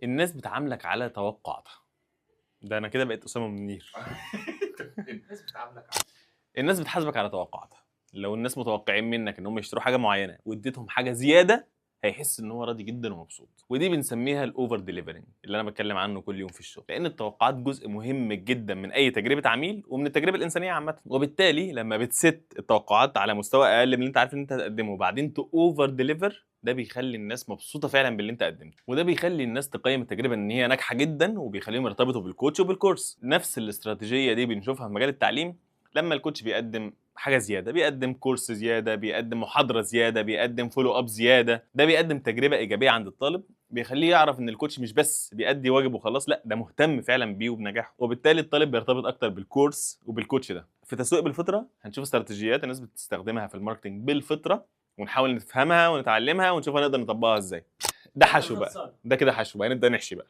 الناس بتعاملك على توقعاتها. ده انا كده بقيت اسامه منير. الناس بتحاسبك على توقعاتها. لو الناس متوقعين منك ان هم يشتروا حاجه معينه واديتهم حاجه زياده، هيحس ان هو راضي جدا ومبسوط. ودي بنسميها الاوفر ديليفرنج اللي انا بتكلم عنه كل يوم في الشغل، لان التوقعات جزء مهم جدا من اي تجربه عميل ومن التجربه الانسانيه عامه. وبالتالي لما بتست التوقعات على مستوى اقل من اللي انت عارف ان انت هتقدمه وبعدين تو اوفر ديليفر، ده بيخلي الناس مبسوطه فعلا باللي انت قدمته، وده بيخلي الناس تقيم التجربه ان هي ناجحه جدا، وبيخليهم يرتبطوا بالكوتش وبالكورس. نفس الاستراتيجيه دي بنشوفها في مجال التعليم. لما الكوتش بيقدم حاجه زياده، بيقدم كورس زياده، بيقدم محاضره زياده، بيقدم فولو اب زياده، ده بيقدم تجربه ايجابيه عند الطالب، بيخليه يعرف ان الكوتش مش بس بيأدي واجب وخلاص، لا ده مهتم فعلا بيه وبنجاحه. وبالتالي الطالب بيرتبط اكتر بالكورس وبالكوتش ده. في تسويق بالفطره هنشوف استراتيجيات الناس بتستخدمها في الماركتنج بالفطره، ونحاول نفهمها ونتعلمها ونشوف هنقدر نطبقها ازاي. ده حشو بقى، ده كده حشو بقى، نبدا نحشي بقى.